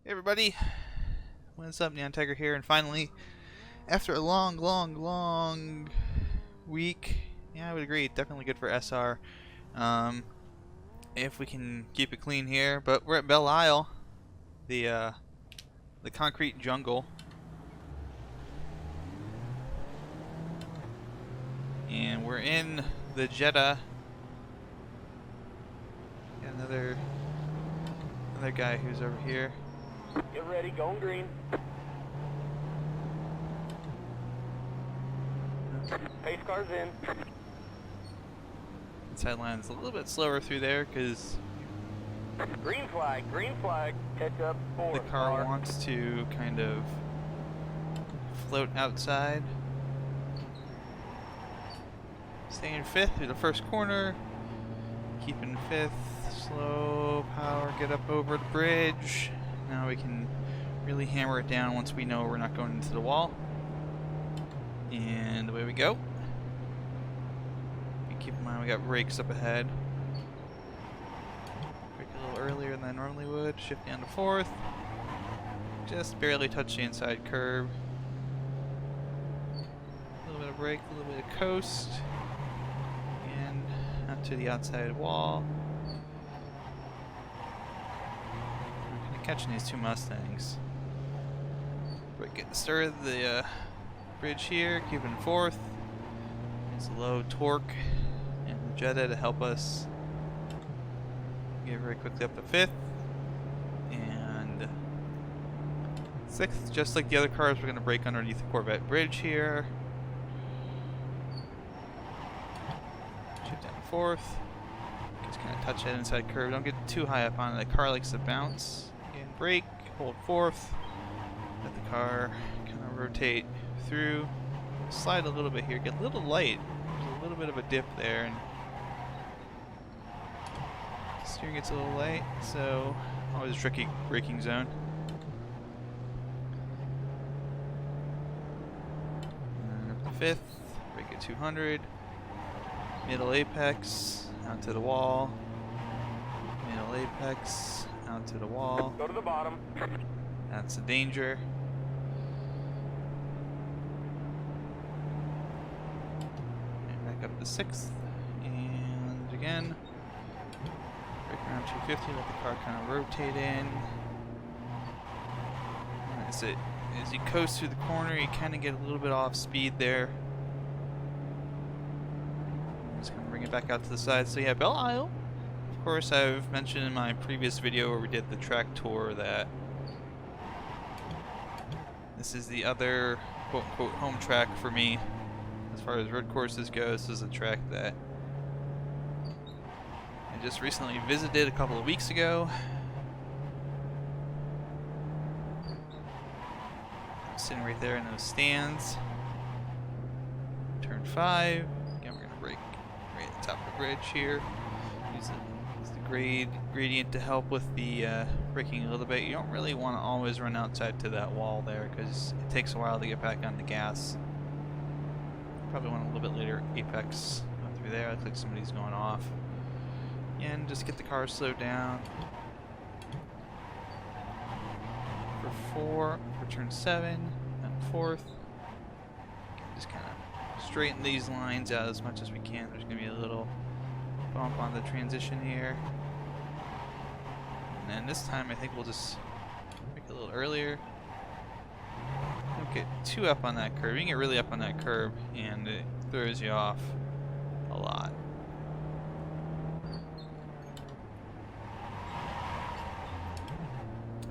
Hey everybody, what's up? NihonTiger here, and finally, after a long week, yeah, I would agree, definitely good for SR. If we can keep it clean here, but we're at Belle Isle, the concrete jungle, and we're in the Jetta. Got another guy who's over here. Get ready, going green. Pace car's in. Inside line's a little bit slower through there because Green flag, catch up, the car wants to kind of float outside. Staying fifth through the first corner, keeping fifth, slow power, get up over the bridge. Now we can really hammer it down once we know we're not going into the wall. And away we go. And keep in mind we got brakes up ahead. Brake a little earlier than I normally would. Shift down to fourth. Just barely touch the inside curb. A little bit of brake, a little bit of coast. And out to the outside wall. Catching these two Mustangs. We're getting started the bridge here, keeping fourth. It's low torque and the Jetta to help us get very quickly up to fifth and sixth. Just like the other cars, we're going to brake underneath the Corvette bridge here. Shift down to fourth. Just kind of touch that inside curve. Don't get too high up on it. The car likes to bounce. Brake, hold fourth, let the car kind of rotate through, slide a little bit here, get a little light, there's a little bit of a dip there, and steering gets a little light, so always a tricky braking zone. And up to fifth, brake at 200, middle apex, out to the wall, middle apex, out to the wall. Go to the bottom. That's the danger. And back up to sixth. And again. Brake around 250, let the car kind of rotate in. As you coast through the corner, you kind of get a little bit off speed there. Just gonna bring it back out to the side. So yeah, Belle Isle. Of course, I've mentioned in my previous video where we did the track tour that this is the other quote-unquote home track for me. As far as road courses go, this is a track that I just recently visited a couple of weeks ago. I'm sitting right there in those stands. Turn 5. Again, we're going to brake right at the top of the bridge here. Use the gradient to help with the braking a little bit. You don't really want to always run outside to that wall there because it takes a while to get back on the gas. Probably want a little bit later apex go through there. Looks like somebody's going off. And just get the car slowed down. For 4, for turn 7, and 4th. Just kind of straighten these lines out as much as we can. There's going to be a little bump on the transition here. And then this time I think we'll just make it a little earlier. Don't get too up on that curve. You can get really up on that curve and it throws you off a lot.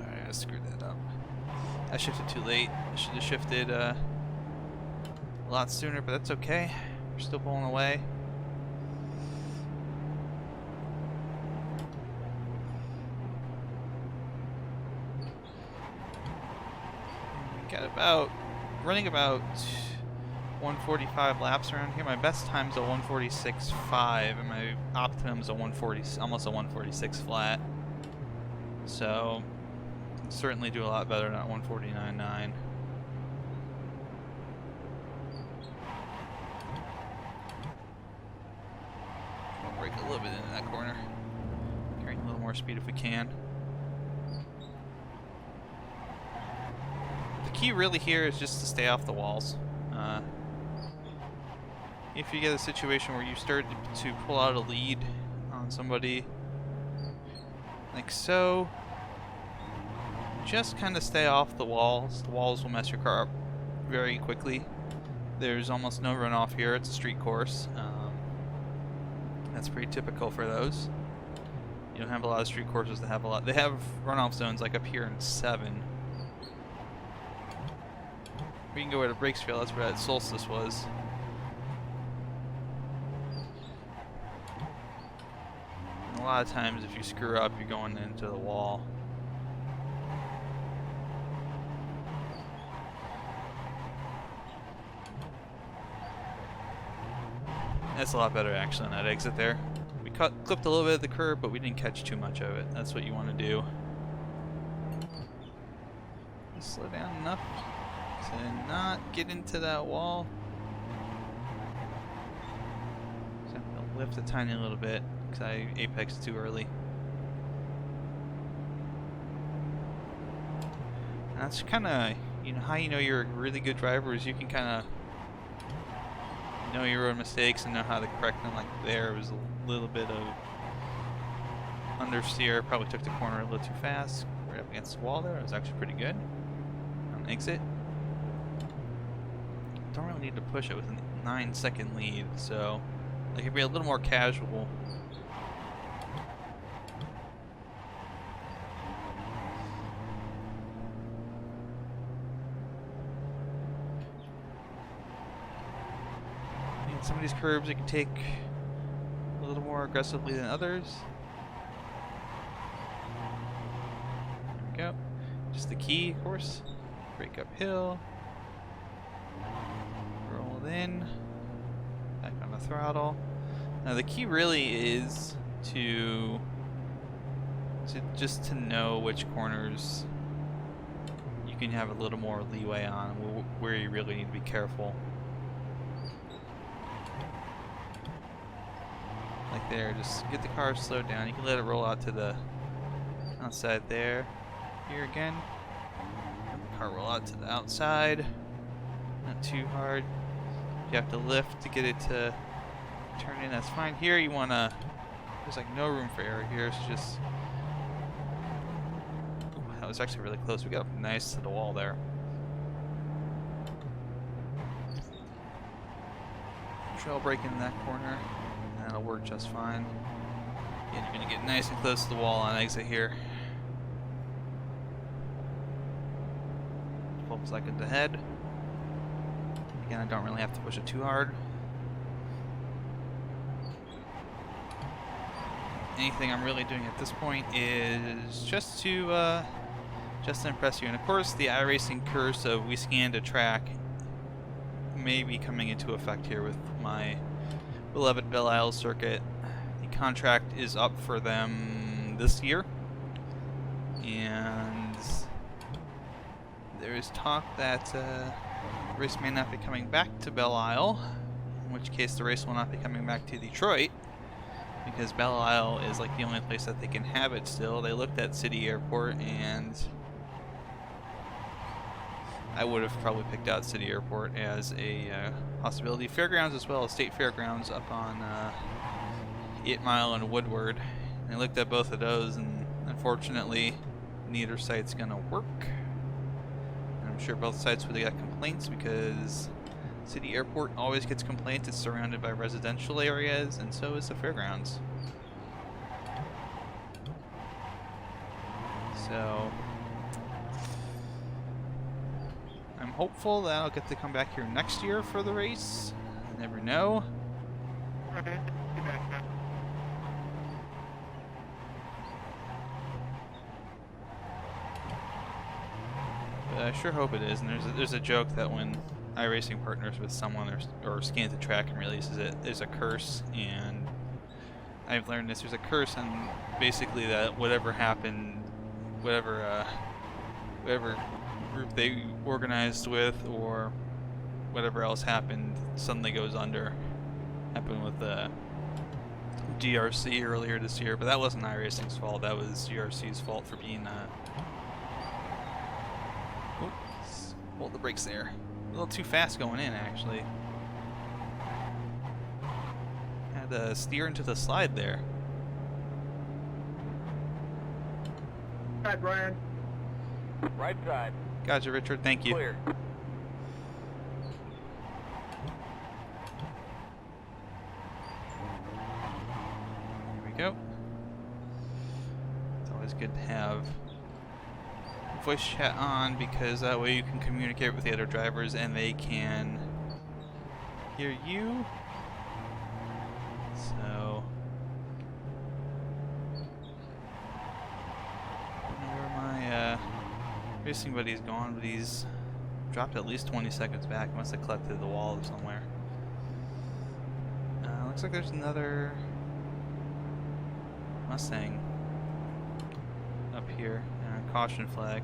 Alright, I screwed that up. I shifted too late. I should have shifted a lot sooner, but that's okay. We're still pulling away. Got running about 145 laps around here. My best time's a 146.5 and my optimum's a 140, almost a 146 flat. So certainly do a lot better than 149.9. We'll brake a little bit into that corner. Carrying a little more speed if we can. key really here is just to stay off the walls. If you get a situation where you start to pull out a lead on somebody, like so, just kind of stay off the walls. The walls will mess your car up very quickly. There's almost no runoff here. It's a street course. That's pretty typical for those. You don't have a lot of street courses that have a lot. They have runoff zones like up here in 7. We can go where the brakes fail. That's where that Solstice was. And a lot of times, if you screw up, you're going into the wall. That's a lot better actually on that exit there. We clipped a little bit of the curb, but we didn't catch too much of it. That's what you want to do. Just slow down enough to not get into that wall. Just have to lift a tiny little bit because I apexed too early. And that's kind of, you know, how you know you're a really good driver is you can kind of know your own mistakes and know how to correct them. Like there was a little bit of understeer, probably took the corner a little too fast, right up against the wall there. It was actually pretty good on exit. Don't really need to push it with a 9-second lead, so I can be a little more casual. Some of these curbs you can take a little more aggressively than others. There we go. Just the key, of course. Brake uphill. Roll it in. Back on the throttle. Now the key really is to just to know which corners you can have a little more leeway on, where you really need to be careful. Like there, just get the car slowed down. You can let it roll out to the outside there. Here again. Let the car roll out to the outside. Not too hard. You have to lift to get it to turn in. That's fine. Here you want to, there's like no room for error here. It's just, ooh, that was actually really close. We got up nice to the wall there. Trail brake in that corner. That'll work just fine. Again, you're going to get nice and close to the wall on exit here. 12 seconds ahead. Again, I don't really have to push it too hard. Anything I'm really doing at this point is just to impress you. And of course, the iRacing curse of we scanned a track may be coming into effect here with my beloved Belle Isle circuit. The contract is up for them this year, and there is talk that the race may not be coming back to Belle Isle, in which case the race will not be coming back to Detroit, because Belle Isle is like the only place that they can have it still. They looked at City Airport, and I would have probably picked out City Airport as a possibility. Fairgrounds as well as State Fairgrounds up on 8 Mile and Woodward. And I looked at both of those, and unfortunately neither site's gonna work. And I'm sure both sites would have got complaints because City Airport always gets complaints. It's surrounded by residential areas, and so is the Fairgrounds. So I'm hopeful that I'll get to come back here next year for the race. You never know. But I sure hope it is. And there's a joke that when iRacing partners with someone or scans a track and releases it, there's a curse. And I've learned this. There's a curse, and basically that whatever happened, whatever group they organized with or whatever else happened suddenly goes under. Happened with the GRC earlier this year, but that wasn't iRacing's fault. That was GRC's fault for being Hold the brakes there. A little too fast going in, actually. Had to steer into the slide there. Right, Brian. Right side. Gotcha, Richard. Thank you. Clear. Here we go. It's always good to have voice chat on because that way you can communicate with the other drivers and they can hear you. So, I don't know where my racing buddy's gone, but he's dropped at least 20 seconds back. He must have collected the wall somewhere. Looks like there's another Mustang up here. Caution flag.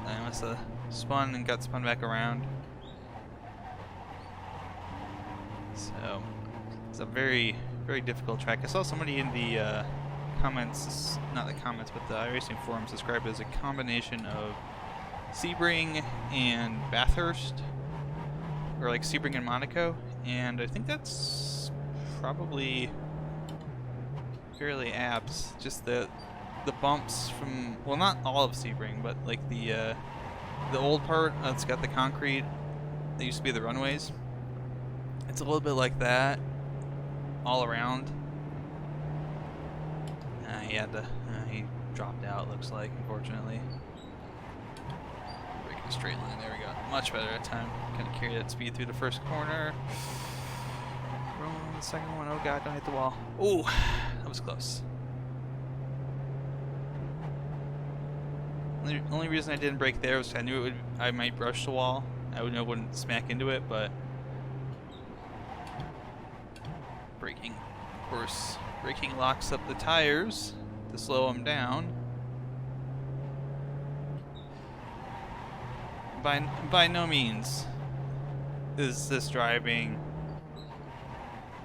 I must have spun and got spun back around. So it's a very, very difficult track. I saw somebody in the comments, not the comments, but the iRacing forums described it as a combination of Sebring and Bathurst, or like Sebring and Monaco, and I think that's probably fairly apt. Just the bumps from, well, not all of Sebring, but like the old part that's got the concrete that used to be the runways. It's a little bit like that all around. He dropped out, looks like, unfortunately. Breaking a straight line, there we go. Much better that time. Kind of carried that speed through the first corner. Rolling on the second one. Oh god, don't hit the wall. Oh, that was close. Only reason I didn't brake there was I knew I might brush the wall. I would know it wouldn't smack into it, but braking, of course, braking locks up the tires to slow them down. By no means is this driving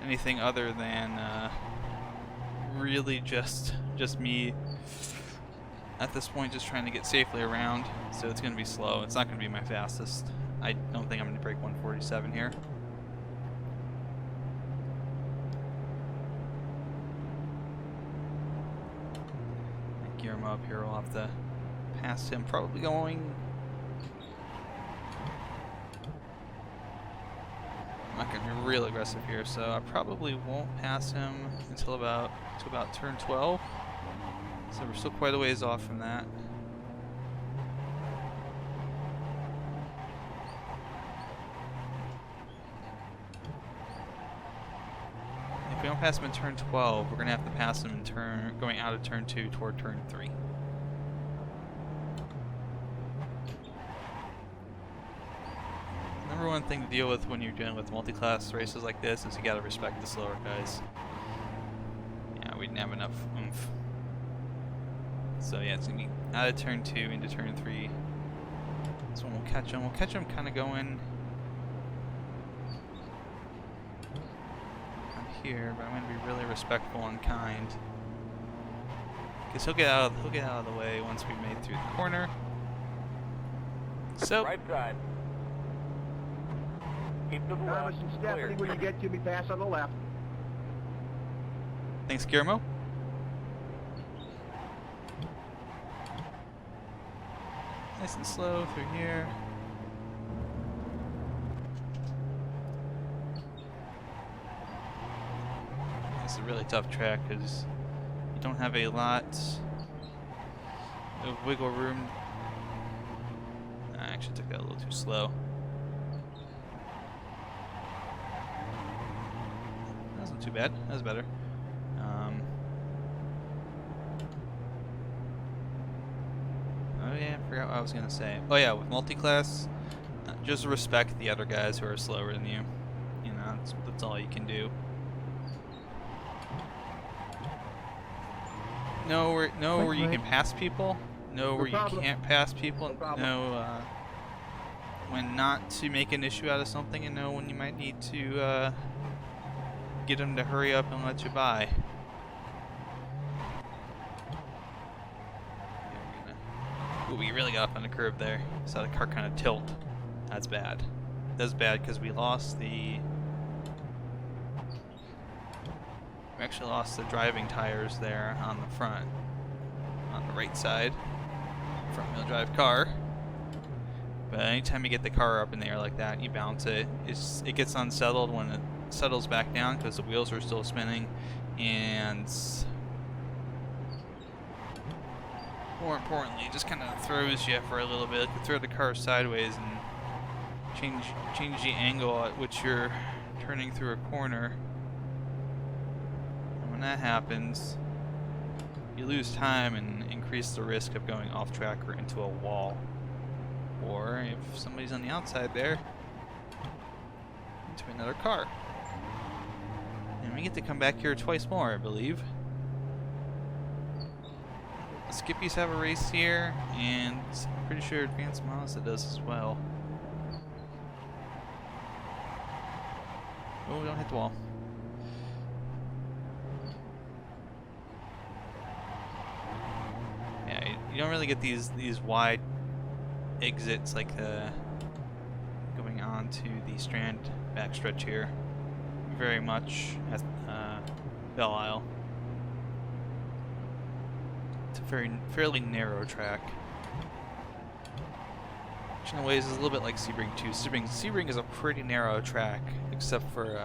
anything other than really just me at this point just trying to get safely around, so it's going to be slow. It's not going to be my fastest. I don't think I'm going to break 147 here. Gear him up here. We'll have to pass him, probably going. I'm not going to be real aggressive here, so I probably won't pass him until about turn 12. So we're still quite a ways off from that. If we don't pass him in turn 12, we're going to have to pass him in going out of turn 2 toward turn 3. Number one thing to deal with when you're dealing with multi-class races like this is you got to respect the slower guys. Yeah, we didn't have enough oomph. So yeah, it's going to be out of turn 2 into turn 3. This one we'll catch him. We'll catch him kind of going on here, but I'm going to be really respectful and kind. Because he'll get out of the way once we've made through the corner. So Right side. Keep to the Thomas left. and Stephanie, when you get to me, pass on the left. thanks, Guillermo. Nice and slow through here. This is a really tough track because you don't have a lot of wiggle room. I actually took that a little too slow. That wasn't too bad. That was better. Oh yeah, I forgot what I was gonna say. Oh yeah, with multi-class, just respect the other guys who are slower than you. You know, that's all you can do. Know where you can pass people. Know where you can't pass people. Know when not to make an issue out of something, and know when you might need to get them to hurry up and let you by. we really got up on the curb there. Saw the car kind of tilt. That's bad. That's bad because we lost the... We actually lost the driving tires there on the front. On the right side. Front wheel drive car. But anytime you get the car up in the air like that, you bounce it. It gets unsettled when it settles back down because the wheels are still spinning. And more importantly, it just kind of throws you for a little bit. It could throw the car sideways and change the angle at which you're turning through a corner. And when that happens, you lose time and increase the risk of going off track or into a wall. Or if somebody's on the outside there, into another car. And we get to come back here twice more, I believe. The Skippies have a race here, and I'm pretty sure Advanced Mazda does as well. Oh, don't hit the wall. Yeah, you don't really get these wide exits like going on to the Strand backstretch here very much at Belle Isle. It's a fairly narrow track, which in a ways is a little bit like Sebring too. Sebring is a pretty narrow track, except for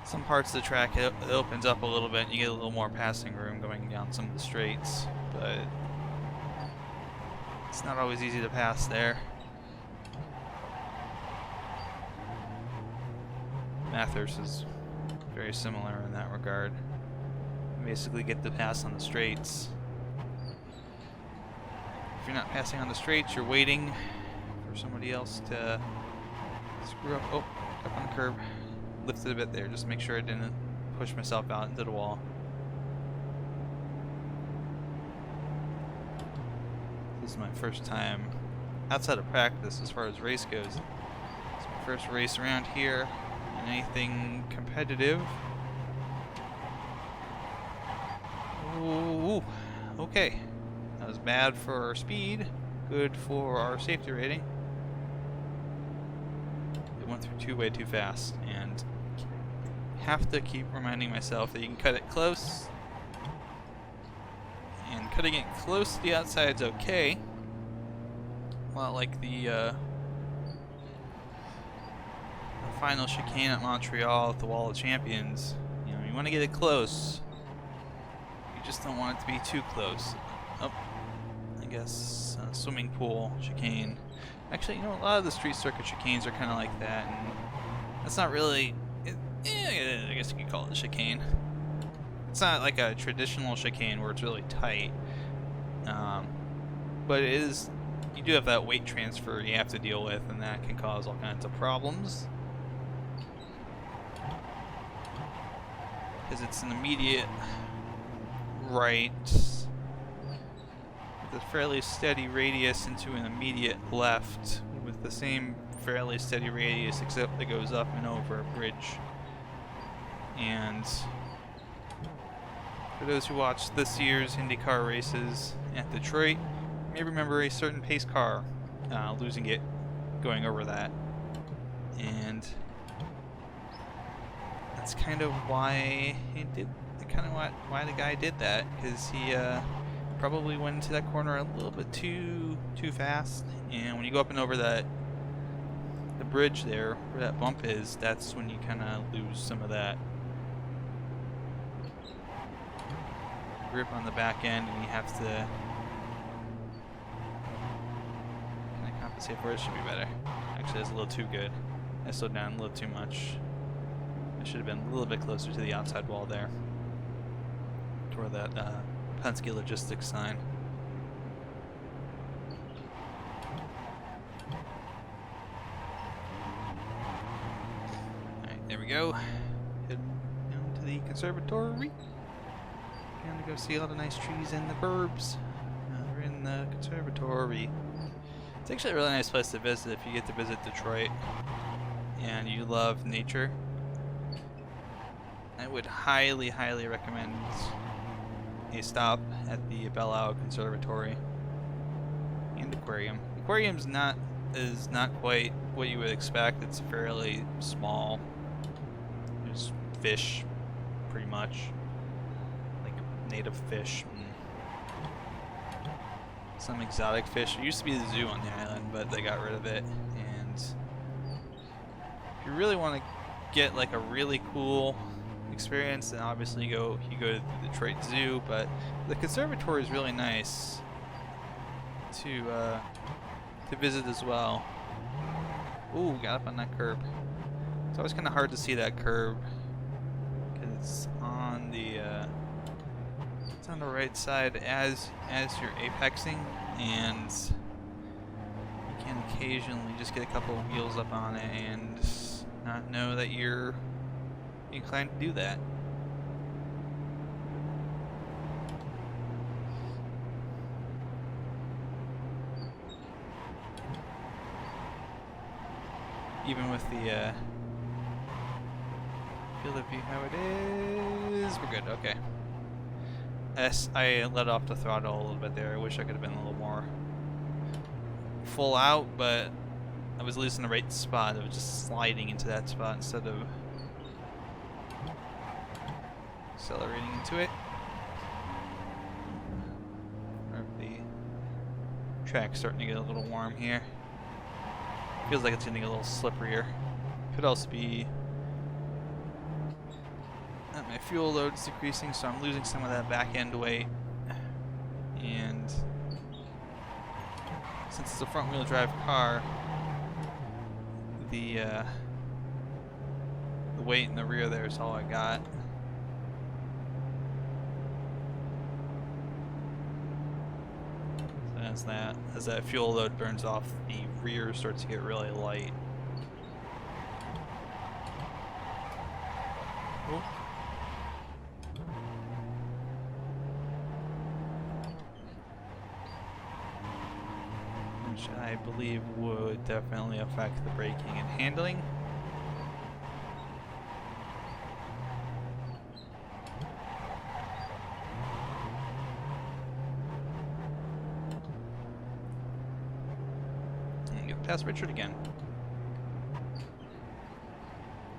some parts of the track it opens up a little bit and you get a little more passing room going down some of the straights, but it's not always easy to pass there. Bathurst is very similar in that regard. You basically get the pass on the straights. If you're not passing on the straights, you're waiting for somebody else to screw up. Oh, up on the curb. Lifted a bit there, just to make sure I didn't push myself out into the wall. This is my first time outside of practice as far as race goes. It's my first race around here in anything competitive. Ooh, okay. That was bad for our speed, good for our safety rating. It went through way too fast, and have to keep reminding myself that you can cut it close. And cutting it close to the outside is okay. Well, like the final chicane at Montreal at the Wall of Champions, you know, you want to get it close. You just don't want it to be too close. Oh, I guess swimming pool chicane. Actually, you know, a lot of the street circuit chicanes are kind of like that, and that's not really. I guess you could call it a chicane. It's not like a traditional chicane where it's really tight, but it is. You do have that weight transfer you have to deal with, and that can cause all kinds of problems. Because it's an immediate right with a fairly steady radius into an immediate left with the same fairly steady radius, except it goes up and over a bridge. And for those who watched this year's IndyCar races at Detroit, you may remember a certain pace car losing it going over that. And that's kind of why he did, why the guy did that, because he probably went into that corner a little bit too fast. And when you go up and over the bridge there, where that bump is, that's when you kind of lose some of that grip on the back end, and you have to kind of compensate for it. Should be better. Actually, that's a little too good. I slowed down a little too much. I should have been a little bit closer to the outside wall there, toward that Penske Logistics sign. Alright, there we go. Head down to the conservatory. Gonna go see all the nice trees in the burbs. We're in the conservatory. It's actually a really nice place to visit if you get to visit Detroit and you love nature. I would highly, highly recommend a stop at the Belle Isle Conservatory. aquarium. Aquarium's not quite what you would expect. It's fairly small. There's fish, pretty much, like native fish. And some exotic fish. There used to be the zoo on the island, but they got rid of it. And if you really want to get like a really cool experience, then obviously you go to the Detroit Zoo. But the conservatory is really nice to visit as well. Ooh, got up on that curb. It's always kind of hard to see that curb because it's on the right side as you're apexing, and you can occasionally just get a couple of wheels up on it and not know that you're inclined to do that. Even with the field of view how it is, we're good. Okay. Yes, I let off the throttle a little bit there. I wish I could have been a little more full out, but I was at least in the right spot. I was just sliding into that spot instead of accelerating into it. The track's starting to get a little warm here. Feels like it's getting a little slipperier. Could also be that my fuel load is decreasing, so I'm losing some of that back end weight. And since it's a front wheel drive car, the weight in the rear there is all I got. So as that fuel load burns off, the rear starts to get really light. Ooh. Which I believe would definitely affect the braking and handling. Past Richard again.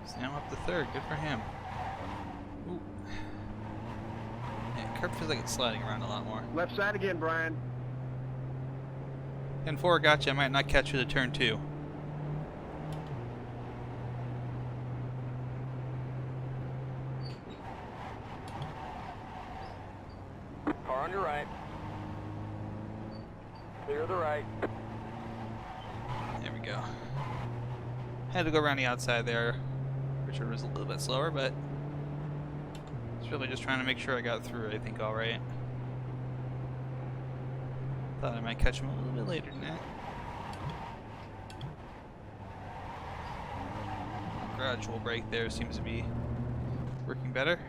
He's now up to third. Good for him. Ooh. Yeah, curb feels like it's sliding around a lot more. Left side again, Brian. 10-4 gotcha. I might not catch you to turn 2. Car on your right. Clear the right. There we go. Had to go around the outside there. Richard was a little bit slower, but it's really just trying to make sure I got through, I think, alright. Thought I might catch him a little bit later than that. Gradual brake there seems to be working better.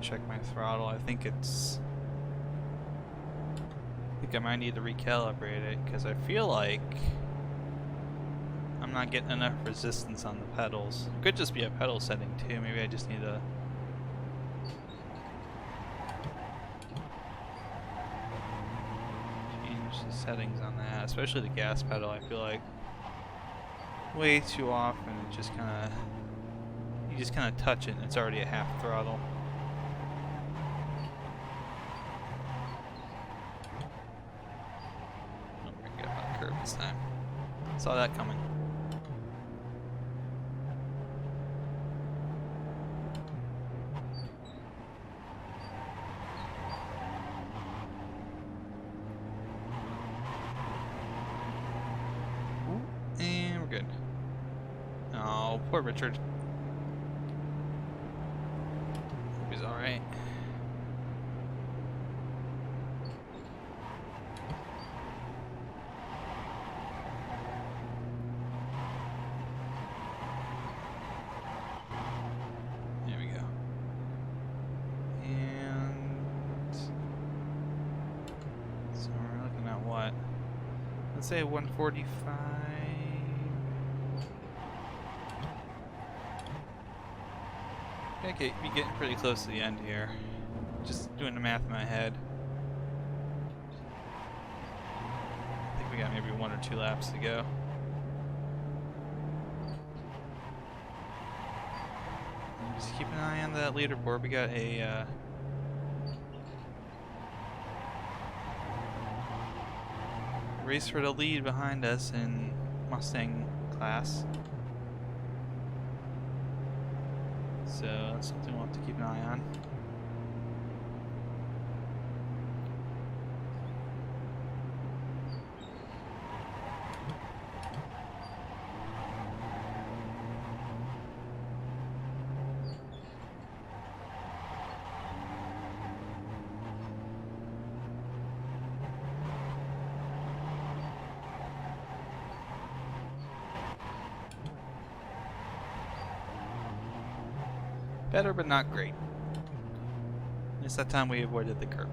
Check my throttle. I think I might need to recalibrate it because I feel like I'm not getting enough resistance on the pedals. It could just be a pedal setting too. Maybe I just need to change the settings on that, especially the gas pedal. I feel like way too often it just you just kind of touch it and it's already at half throttle. This time. Saw that coming. Ooh, and we're good. Oh, poor Richard. Hope he's alright. Let's say 145. Okay, be getting pretty close to the end here. Just doing the math in my head. I think we got maybe 1 or 2 laps to go. Just keep an eye on that leaderboard. We got a race for the lead behind us in Mustang class. So that's something we'll have to keep an eye on. Better, but not great. At least that time we avoided the curb.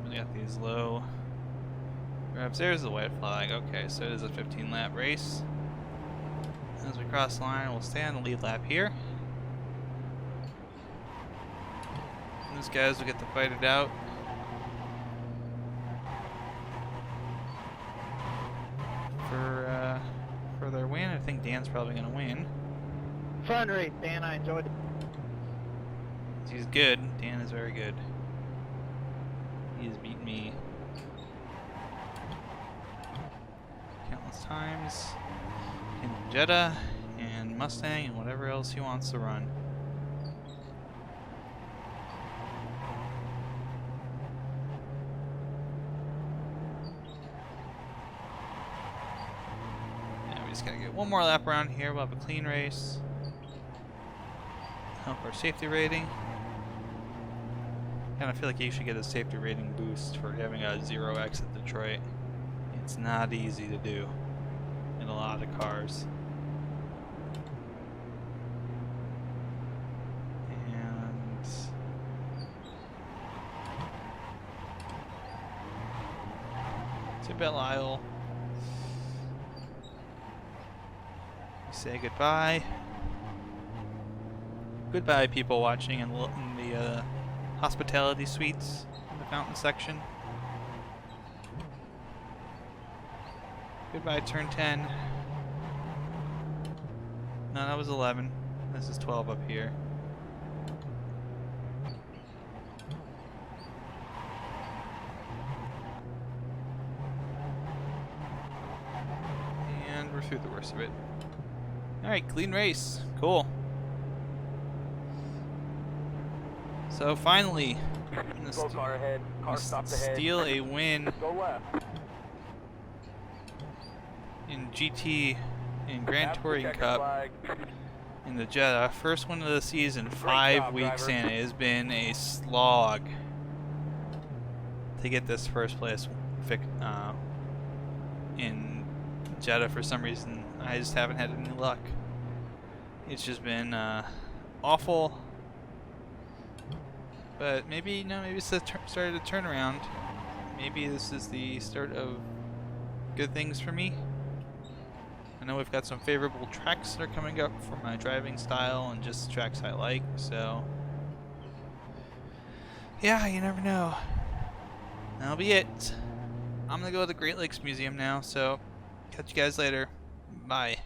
We got these low revs. There's the white flag. Okay, so it is a 15-lap race. As we cross the line, we'll stay on the lead lap here. And these guys will get to fight it out. For their win. I think Dan's probably going to win. Fun race, Dan. I enjoyed it. He's good. Dan is very good. He has beaten me countless times in Jetta and Mustang and whatever else he wants to run. Just gotta get one more lap around here. We'll have a clean race. Help our safety rating. Kind of feel like you should get a safety rating boost for having a 0x at Detroit. It's not easy to do in a lot of cars. And to Belle Isle. Say goodbye. Goodbye, people watching in the hospitality suites in the fountain section. Goodbye, turn 10. No, that was 11. This is 12 up here. And we're through the worst of it. Alright, clean race. Cool. So finally, I'm Go car ahead. Car stopped ahead. steal a win Go left. in GT in Grand After Touring checkered Cup flag. in the Jetta. First one of the season, 5 job, weeks driver. in. It has been a slog to get this first place in Jetta. For some reason, I just haven't had any luck. It's just been awful. But maybe, maybe it's the start of the turnaround. Maybe this is the start of good things for me. I know we've got some favorable tracks that are coming up for my driving style and just tracks I like, so yeah, you never know. That'll be it. I'm gonna go to the Great Lakes Museum now, so catch you guys later. Bye.